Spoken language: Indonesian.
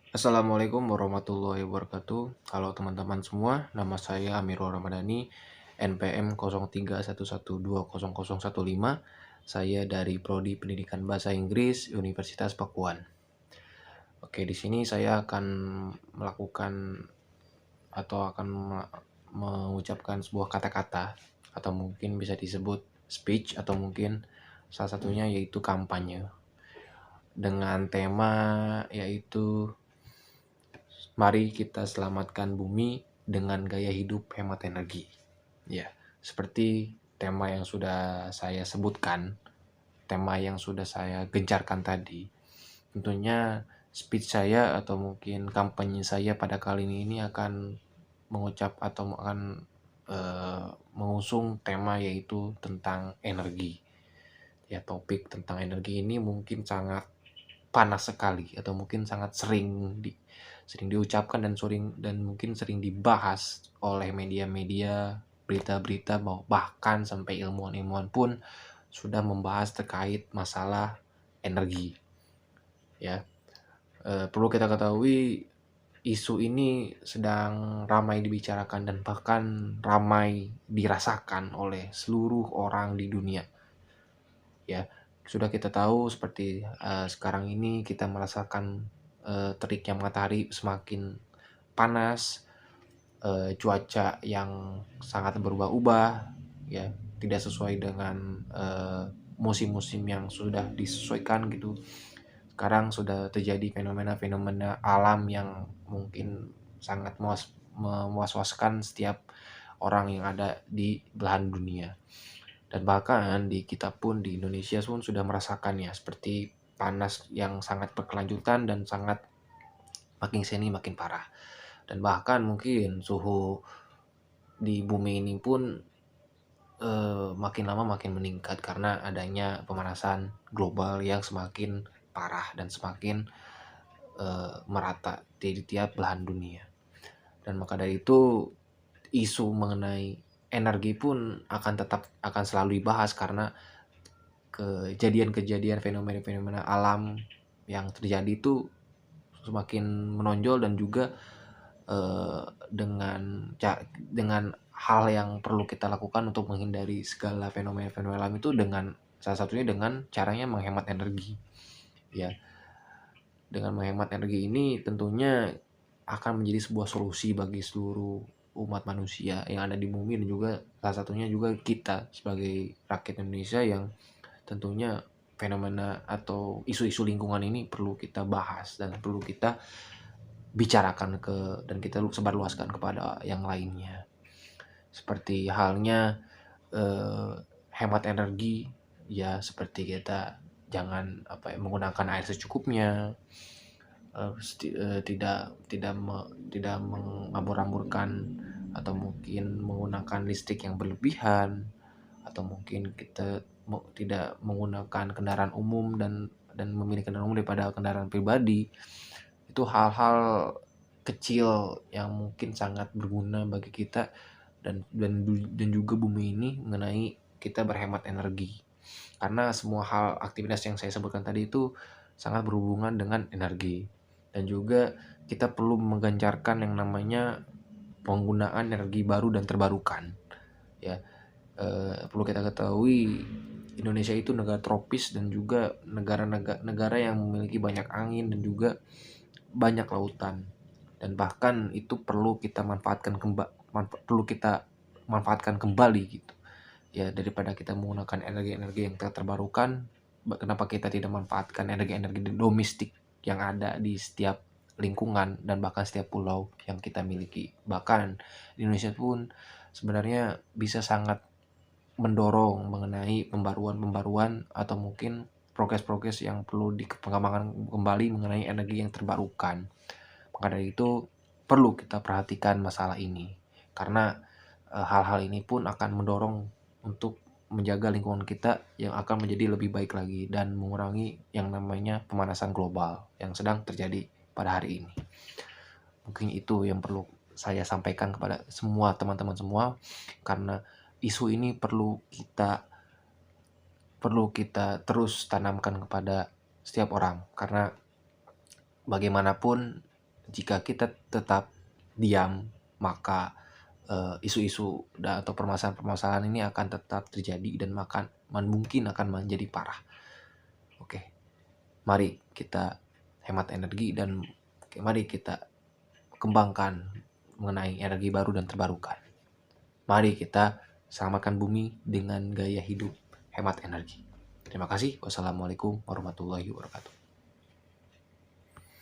Assalamualaikum warahmatullahi wabarakatuh. Halo teman-teman semua, nama saya Amirul Ramadhani, NPM 0311200015. Saya dari Prodi Pendidikan Bahasa Inggris Universitas Pakuan. Oke, di sini saya akan melakukan atau akan mengucapkan sebuah kata-kata atau mungkin bisa disebut speech atau mungkin salah satunya yaitu kampanye dengan tema yaitu mari kita selamatkan bumi dengan gaya hidup hemat energi. Ya, seperti tema yang sudah saya sebutkan, tema yang sudah saya gencarkan tadi. Tentunya speech saya atau mungkin kampanye saya pada kali ini akan mengucap atau akan mengusung tema yaitu tentang energi. Ya, topik tentang energi ini mungkin sangat panas sekali atau mungkin sangat sering diucapkan dan mungkin sering dibahas oleh media-media, berita-berita, bahkan sampai ilmuwan-ilmuwan pun sudah membahas terkait masalah energi. Ya, perlu kita ketahui isu ini sedang ramai dibicarakan dan bahkan ramai dirasakan oleh seluruh orang di dunia. Ya, sudah kita tahu seperti sekarang ini kita merasakan teriknya matahari semakin panas, cuaca yang sangat berubah-ubah, ya tidak sesuai dengan musim-musim yang sudah disesuaikan gitu. Sekarang sudah terjadi fenomena-fenomena alam yang mungkin sangat memuas-waskan setiap orang yang ada di belahan dunia. Dan bahkan di kita pun di Indonesia pun sudah merasakannya seperti panas yang sangat berkelanjutan dan sangat makin sini makin parah. Dan bahkan mungkin suhu di bumi ini pun makin lama makin meningkat karena adanya pemanasan global yang semakin parah dan semakin merata di tiap belahan dunia. Dan maka dari itu isu mengenai energi pun akan selalu dibahas karena kejadian-kejadian fenomena-fenomena alam yang terjadi itu semakin menonjol dan juga dengan hal yang perlu kita lakukan untuk menghindari segala fenomena-fenomena alam itu dengan salah satunya dengan caranya menghemat energi. Ya, dengan menghemat energi ini tentunya akan menjadi sebuah solusi bagi seluruh umat manusia yang ada di bumi dan juga salah satunya juga kita sebagai rakyat Indonesia yang tentunya fenomena atau isu-isu lingkungan ini perlu kita bahas dan perlu kita bicarakan dan kita sebarluaskan kepada yang lainnya. Seperti halnya eh, hemat energi, ya seperti kita jangan menggunakan air secukupnya, tidak mengambur-amburkan atau mungkin menggunakan listrik yang berlebihan, atau mungkin kita tidak menggunakan kendaraan umum dan memilih kendaraan umum daripada kendaraan pribadi. Itu hal-hal kecil yang mungkin sangat berguna bagi kita dan juga bumi ini mengenai kita berhemat energi. Karena semua hal aktivitas yang saya sebutkan tadi itu sangat berhubungan dengan energi. Dan juga kita perlu menggencarkan yang namanya penggunaan energi baru dan terbarukan. Ya, perlu kita ketahui Indonesia itu negara tropis dan juga negara yang memiliki banyak angin dan juga banyak lautan, dan bahkan itu perlu kita manfaatkan kembali gitu. Ya, daripada kita menggunakan energi-energi yang terbarukan, kenapa kita tidak manfaatkan energi-energi domestik yang ada di setiap lingkungan dan bahkan setiap pulau yang kita miliki. Bahkan di Indonesia pun sebenarnya bisa sangat mendorong mengenai pembaruan-pembaruan atau mungkin progres-progres yang perlu dikembangkan kembali mengenai energi yang terbarukan. Maka dari itu perlu kita perhatikan masalah ini karena hal-hal ini pun akan mendorong untuk menjaga lingkungan kita yang akan menjadi lebih baik lagi dan mengurangi yang namanya pemanasan global yang sedang terjadi pada hari ini. Mungkin itu yang perlu saya sampaikan kepada semua teman-teman semua, karena isu ini perlu kita terus tanamkan kepada setiap orang, karena bagaimanapun Jika kita tetap diam, maka isu-isu atau permasalahan-permasalahan ini akan tetap terjadi dan mungkin akan menjadi parah. Oke, mari kita hemat energi dan mari kita kembangkan mengenai energi baru dan terbarukan. Mari kita selamatkan bumi dengan gaya hidup hemat energi. Terima kasih. Wassalamualaikum warahmatullahi wabarakatuh.